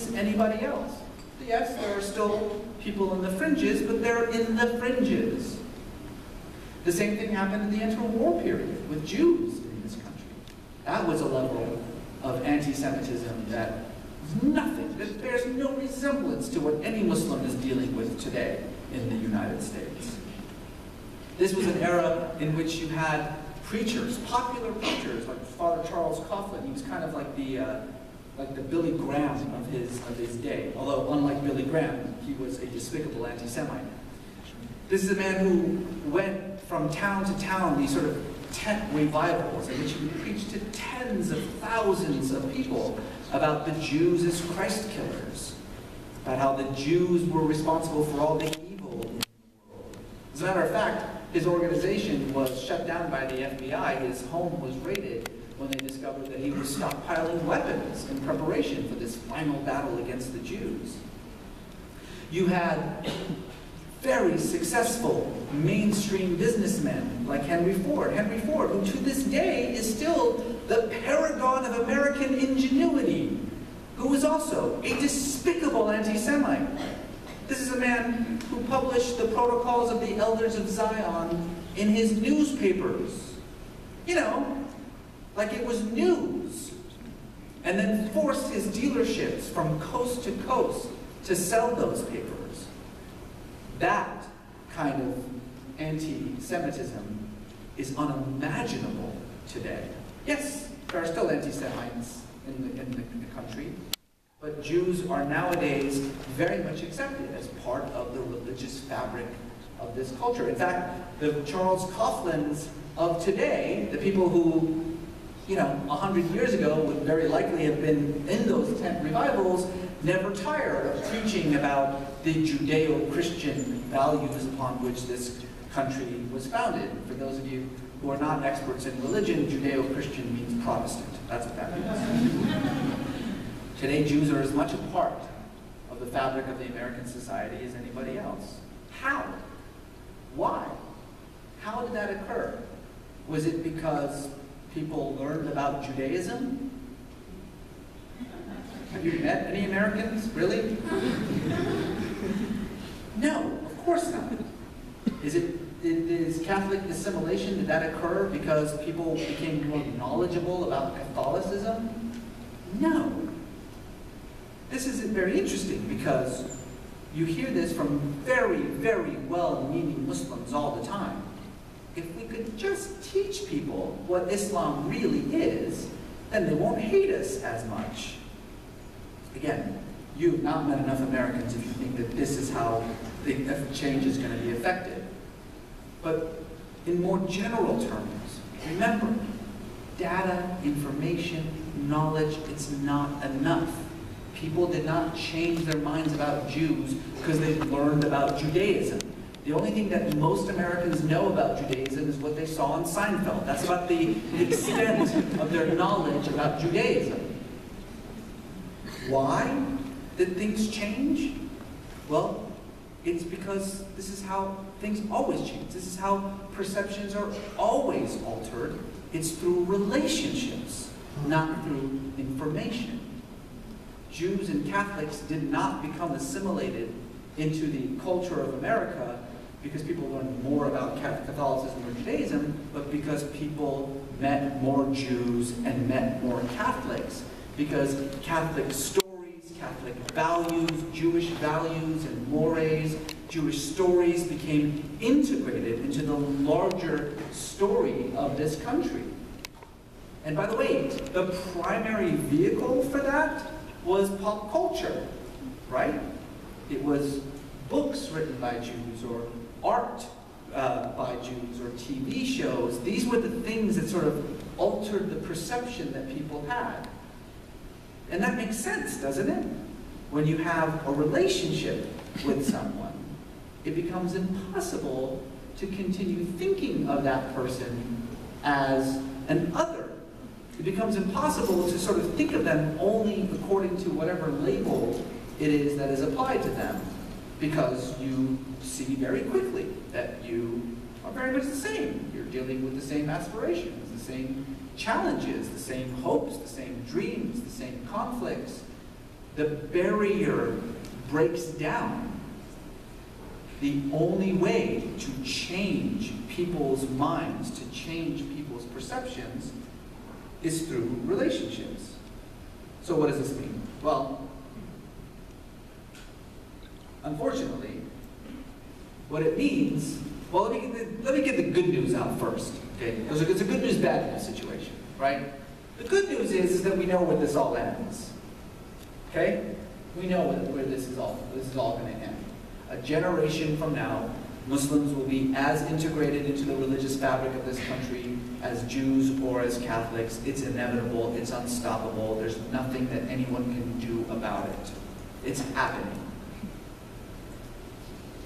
is anybody else. Yes, there are still people in the fringes, but they're in the fringes. The same thing happened in the interwar period with Jews in this country. That was a level of anti-Semitism that is nothing, that bears no resemblance to what any Muslim is dealing with today in the United States. This was an era in which you had preachers, popular preachers, like Father Charles Coughlin. He was kind of like the Billy Graham of his day. Although, unlike Billy Graham, he was a despicable anti-Semite. This is a man who went from town to town, these sort of tent revivals, in which he would preach to tens of thousands of people about the Jews as Christ killers, about how the Jews were responsible for all the evil in the world. As a matter of fact, his organization was shut down by the FBI. His home was raided when they discovered that he was stockpiling weapons in preparation for this final battle against the Jews. You had very successful mainstream businessmen like Henry Ford. Henry Ford, who to this day is still the paragon of American ingenuity, who was also a despicable anti-Semite. This is a man who published the Protocols of the Elders of Zion in his newspapers. You know, like it was news. And then forced his dealerships from coast to coast to sell those papers. That kind of anti-Semitism is unimaginable today. Yes, there are still anti-Semites in the country, but Jews are nowadays very much accepted as part of the religious fabric of this culture. In fact, the Charles Coughlins of today, the people who, 100 years ago would very likely have been in those tent revivals, never tired of preaching about the Judeo-Christian values upon which this country was founded. For those of you who are not experts in religion, Judeo-Christian means Protestant. That's what that means. Today, Jews are as much a part of the fabric of the American society as anybody else. How? Why? How did that occur? Was it because people learned about Judaism? Have you met any Americans? Really? No, of course not. Is Catholic assimilation, did that occur because people became more knowledgeable about Catholicism? No. This is very interesting because you hear this from very, very well-meaning Muslims all the time. If we could just teach people what Islam really is, then they won't hate us as much. Again, you've not met enough Americans if you think that this is how the change is going to be effective. But in more general terms, remember, data, information, knowledge, it's not enough. People did not change their minds about Jews because they learned about Judaism. The only thing that most Americans know about Judaism is what they saw on Seinfeld. That's about the extent of their knowledge about Judaism. Why did things change? Well, it's because this is how things always change. This is how perceptions are always altered. It's through relationships, not through information. Jews and Catholics did not become assimilated into the culture of America because people learned more about Catholicism or Judaism, but because people met more Jews and met more Catholics. Because Catholic stories, Catholic values, Jewish values and mores, Jewish stories became integrated into the larger story of this country. And by the way, the primary vehicle for that was pop culture, right? It was books written by Jews or art by Jews or TV shows. These were the things that sort of altered the perception that people had. And that makes sense, doesn't it? When you have a relationship with someone, it becomes impossible to continue thinking of that person as an other. It becomes impossible to sort of think of them only according to whatever label it is that is applied to them, because you see very quickly that you are very much the same. You're dealing with the same aspirations, the same challenges, the same hopes, the same dreams, the same conflicts. the barrier breaks down, the only way to change people's minds, to change people's perceptions, is through relationships. So what does this mean? Well, unfortunately, what it means, well, let me get the good news out first, okay? Because it's a good news, bad news situation, right? The good news is that we know where this all ends, okay? We know where this is all going to end. A generation from now, Muslims will be as integrated into the religious fabric of this country as Jews or as Catholics. It's inevitable, it's unstoppable, there's nothing that anyone can do about it. It's happening.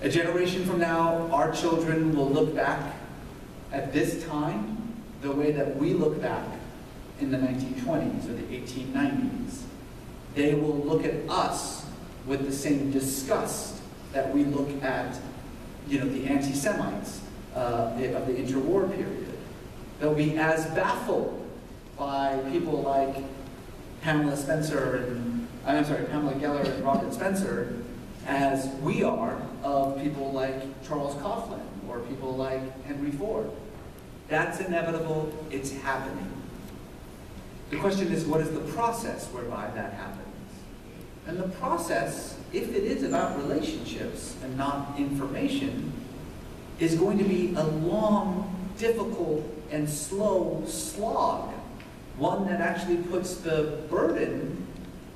A generation from now, our children will look back at this time the way that we look back in the 1920s or the 1890s. They will look at us with the same disgust that we look at, the anti-Semites of the interwar period. They'll be as baffled by people like Pamela Geller and Robert Spencer as we are of people like Charles Coughlin or people like Henry Ford. That's inevitable, it's happening. The question is, what is the process whereby that happens? And the process, if it is about relationships and not information, is going to be a long, difficult, and slow slog. One that actually puts the burden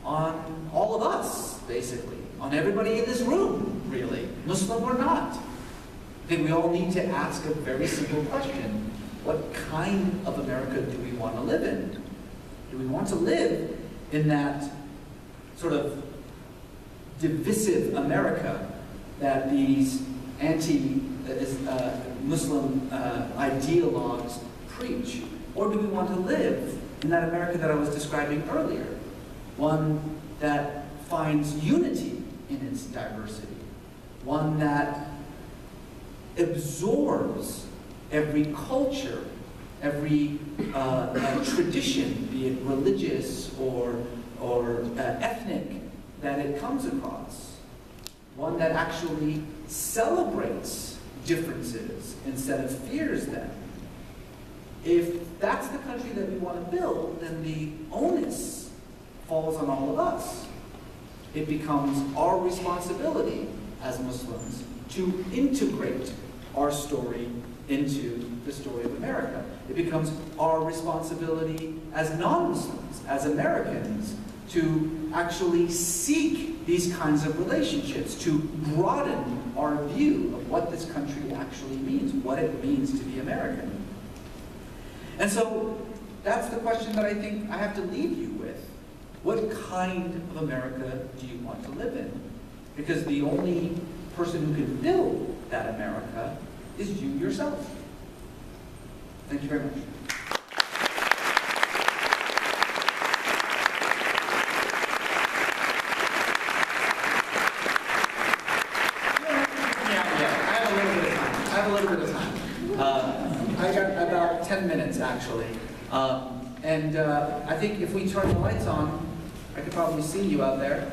on all of us, basically. On everybody in this room, really, Muslim or not. I think we all need to ask a very simple question. What kind of America do we want to live in? Do we want to live in that sort of divisive America that these anti-Muslim ideologues preach? Or do we want to live in that America that I was describing earlier? One that finds unity in its diversity. One that absorbs every culture, every tradition, be it religious or ethnic, that it comes across. One that actually celebrates differences instead of fears them. If that's the country that we want to build, then the onus falls on all of us. It becomes our responsibility as Muslims to integrate our story into the story of America. It becomes our responsibility as non-Muslims, as Americans, to actually seek these kinds of relationships, to broaden our view of what this country actually means, what it means to be American. And so that's the question that I think I have to leave you with. What kind of America do you want to live in? Because the only person who can build that America is you yourself. Thank you very much. I have a little bit of time. I got about 10 minutes, actually. I think if we turn the lights on, I could probably see you out there.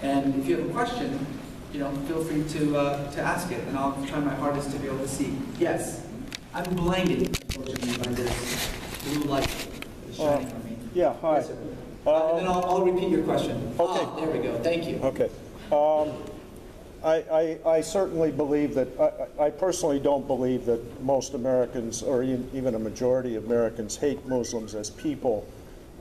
And if you have a question, feel free to ask it, and I'll try my hardest to be able to see. Yes, I'm blinded, unfortunately, by this blue light that's shining on me. Yeah, hi. Yes, and then I'll repeat your question. Okay. There we go. Thank you. Okay. I certainly believe that, I personally don't believe that most Americans, or even a majority of Americans, hate Muslims as people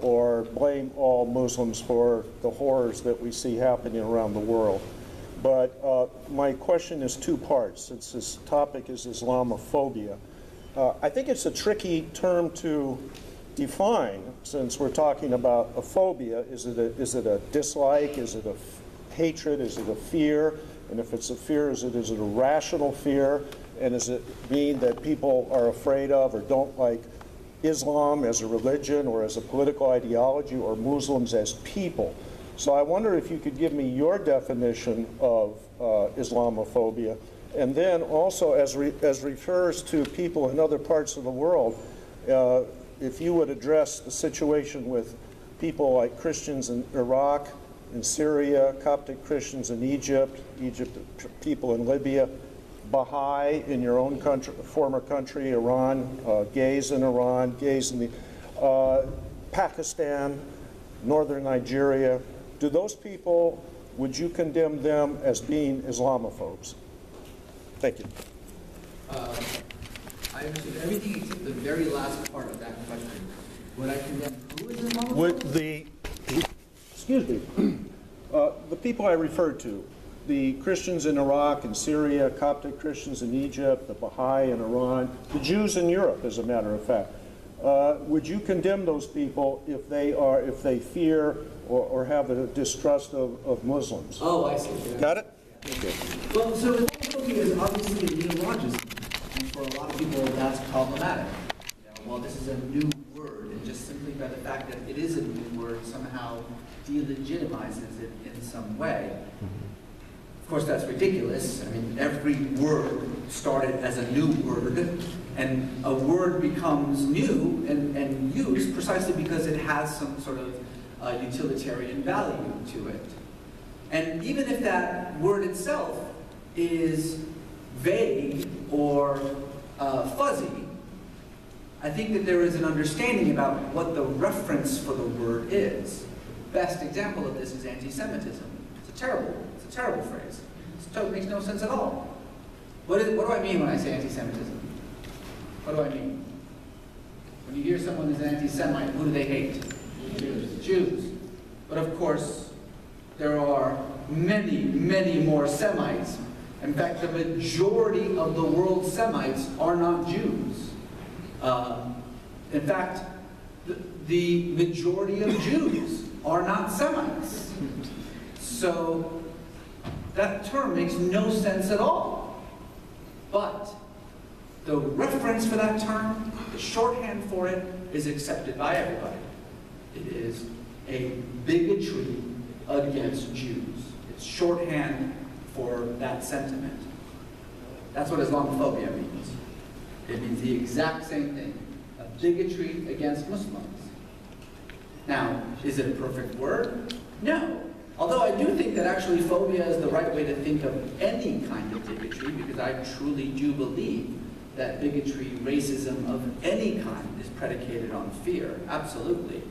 or blame all Muslims for the horrors that we see happening around the world. But my question is two parts, since this topic is Islamophobia. I think it's a tricky term to define, since we're talking about a phobia. Is it a dislike? Is it a hatred? Is it a fear? And if it's a fear, is it a rational fear? And does it mean that people are afraid of or don't like Islam as a religion or as a political ideology, or Muslims as people? So I wonder if you could give me your definition of Islamophobia, and then also as refers to people in other parts of the world, if you would address the situation with people like Christians in Iraq, in Syria, Coptic Christians in Egypt, people in Libya, Baha'i in your own country, former country, Iran, gays in Iran, gays in the, Pakistan, northern Nigeria. Do those people, would you condemn them as being Islamophobes? Thank you. I understood everything except the very last part of that question. Would I condemn who is Islamophobe? Would the, excuse me, the people I referred to, the Christians in Iraq and Syria, Coptic Christians in Egypt, the Baha'i in Iran, the Jews in Europe, as a matter of fact, would you condemn those people if they fear or have a distrust of Muslims? Oh, I see. Yeah. Got it? Okay. Well, so Islamophobia is obviously a neologism, and for a lot of people that's problematic. Well, this is a new word, and just simply by the fact that it is a new word somehow delegitimizes it in some way. Of course, that's ridiculous. I mean, every word started as a new word, and a word becomes new and used precisely because it has some sort of utilitarian value to it. And even if that word itself is vague or fuzzy, I think that there is an understanding about what the reference for the word is. Best example of this is anti-Semitism. It's a terrible phrase. It makes no sense at all. What do I mean when I say anti-Semitism? What do I mean? When you hear someone is an anti-Semite, who do they hate? Jews. But of course, there are many, many more Semites. In fact, the majority of the world's Semites are not Jews. In fact, the majority of Jews are not Semites. So that term makes no sense at all. But the reference for that term, the shorthand for it, is accepted by everybody. It is a bigotry against Jews. It's shorthand for that sentiment. That's what Islamophobia means. It means the exact same thing, a bigotry against Muslims. Now, is it a perfect word? No. Although I do think that actually phobia is the right way to think of any kind of bigotry, because I truly do believe that bigotry, racism of any kind is predicated on fear, absolutely.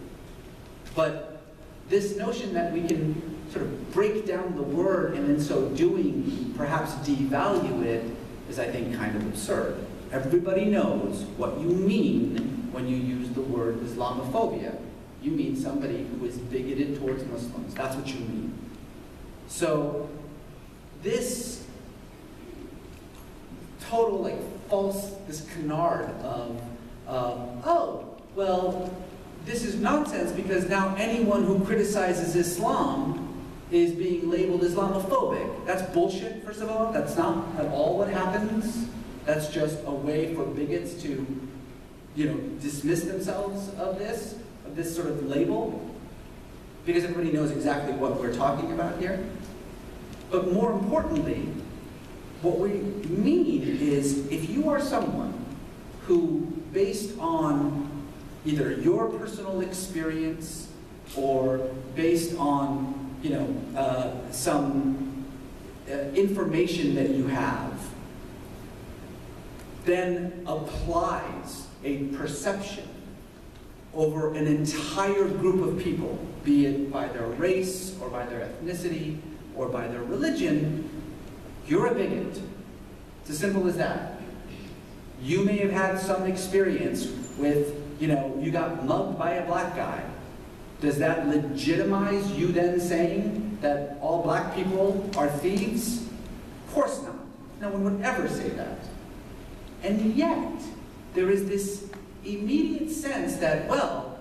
But this notion that we can sort of break down the word and in so doing perhaps devalue it is, I think, kind of absurd. Everybody knows what you mean when you use the word Islamophobia. You mean somebody who is bigoted towards Muslims. That's what you mean. So this total false, this canard of, oh, well, this is nonsense because now anyone who criticizes Islam is being labeled Islamophobic. That's bullshit, first of all. That's not at all what happens. That's just a way for bigots to, dismiss themselves of this sort of label, because everybody knows exactly what we're talking about here. But more importantly, what we mean is if you are someone who, based on either your personal experience or based on some information that you have, then applies a perception over an entire group of people, be it by their race or by their ethnicity or by their religion, you're a bigot. It's as simple as that. You may have had some experience with, you got mugged by a black guy. Does that legitimize you then saying that all black people are thieves? Of course not. No one would ever say that. And yet, there is this immediate sense that, well,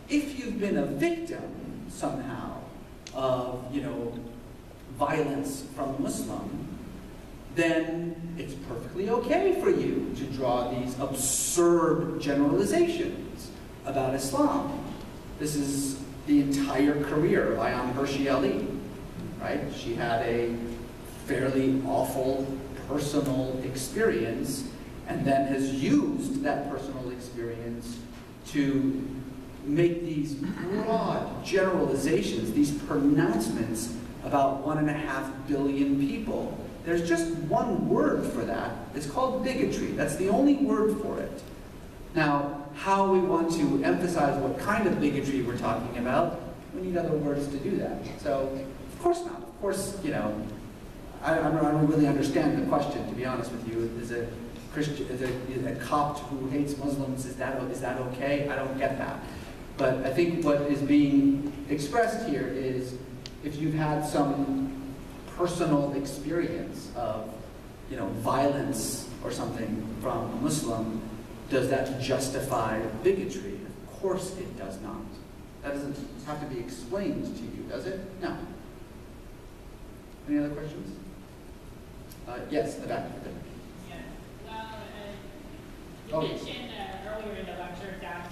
if you've been a victim somehow of, violence from a Muslim, then it's perfectly okay for you to draw these absurd generalizations about Islam. This is the entire career of Ayaan Hirsi Ali, right? She had a fairly awful personal experience and then has used that personal experience to make these broad generalizations, these pronouncements about 1.5 billion people. There's just one word for that. It's called bigotry. That's the only word for it. Now, how we want to emphasize what kind of bigotry we're talking about, we need other words to do that. So, of course not. Of course, you know, I don't really understand the question, to be honest with you. Is a Christian, is a Copt who hates Muslims, is that okay? I don't get that. But I think what is being expressed here is if you've had some personal experience of, you know, violence or something from a Muslim, does that justify bigotry? Of course it does not. That doesn't have to be explained to you, does it? No. Any other questions? Yes, the back. Yeah. You mentioned earlier in the lecture that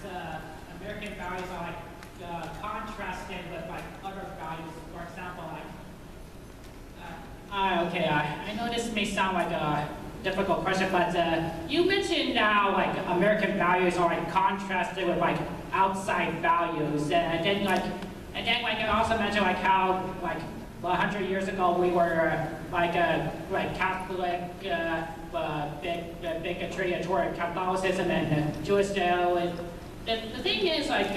American values are like contrasted with like other values. For example, like okay, I know this may sound like a difficult question, but you mentioned now like American values are like contrasted with like outside values, and then you also mentioned like how like 100 years ago we were like Catholic, bigotry toward Catholicism and Jewish. The thing is like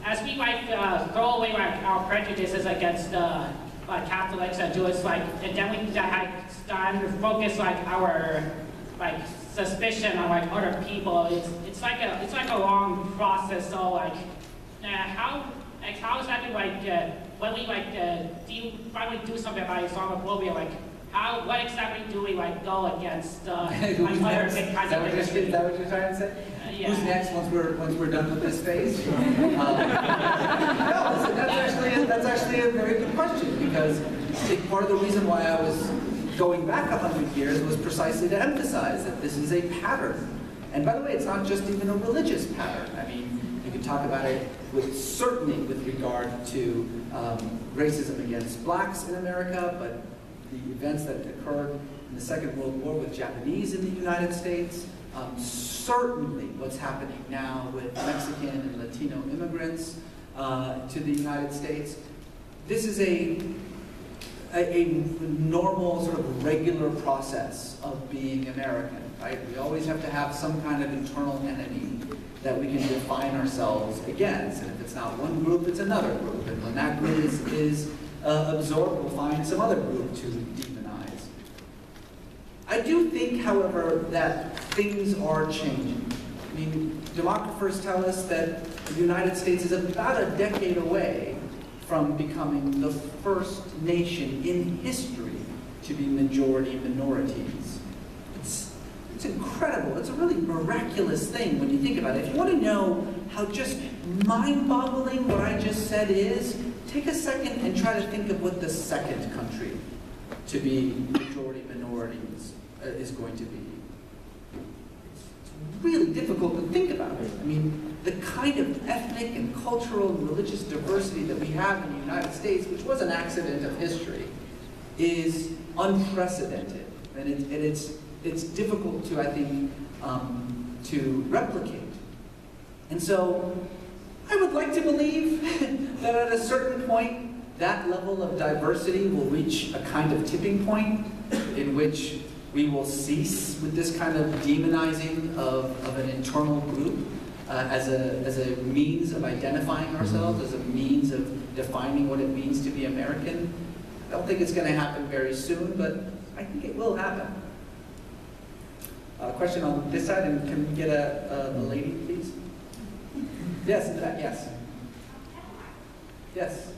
as we like throw away like our prejudices against Catholics and Jews, like, and then we start to focus like our like suspicion on like other people. It's like a long process. So like how exactly like when we like finally do something about Islamophobia, like what exactly do we like go against like other big kinds of bigotry? Is that what you're trying to say? Yeah. Who's next once we're done with this phase? No, listen, that's actually a very good question, because I think part of the reason why I was going back 100 years was precisely to emphasize that this is a pattern. And by the way, it's not just even a religious pattern. I mean, you can talk about it certainly with regard to racism against blacks in America, but the events that occurred in the Second World War with Japanese in the United States, certainly what's happening now with Mexican and Latino immigrants to the United States. This is a normal, sort of regular process of being American, right? We always have to have some kind of internal enemy that we can define ourselves against. And if it's not one group, it's another group. And when that group is absorbed, we'll find some other group to demonize. I do think, however, that things are changing. I mean, demographers tell us that the United States is about a decade away from becoming the first nation in history to be majority minorities. It's incredible. It's a really miraculous thing when you think about it. If you want to know how just mind-boggling what I just said is, take a second and try to think of what the second country to be majority minorities is going to be. It's really difficult to think about it. I mean, the kind of ethnic and cultural and religious diversity that we have in the United States, which was an accident of history, is unprecedented. And it's difficult to, I think, to replicate. And so, I would like to believe that at a certain point, that level of diversity will reach a kind of tipping point in which we will cease with this kind of demonizing of an internal group as a means of identifying ourselves, as a means of defining what it means to be American. I don't think it's going to happen very soon, but I think it will happen. Question on this side, and can we get a lady, please? Yes, in the back, yes. Yes.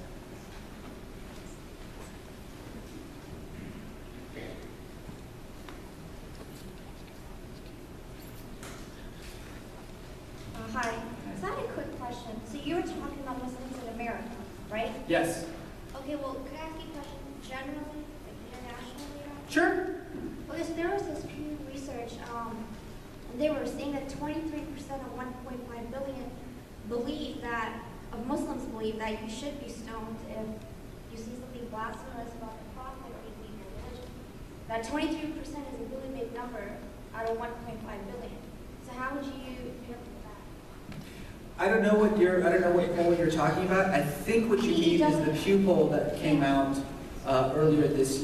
Hi. So I had a quick question. So you were talking about Muslims in America, right? Yes. Okay, well, could I ask you a question generally, like internationally? Sure. Okay, so there was this Pew Research, and they were saying that 23% of 1.5 billion Muslims believe that you should be stoned if you see something blasphemous about the Prophet or you leave your religion. That 23% is a really big number out of 1.5 billion. So how would you interpret that? I don't know what poll you're talking about. I think what you mean is the Pew poll that came out earlier this year.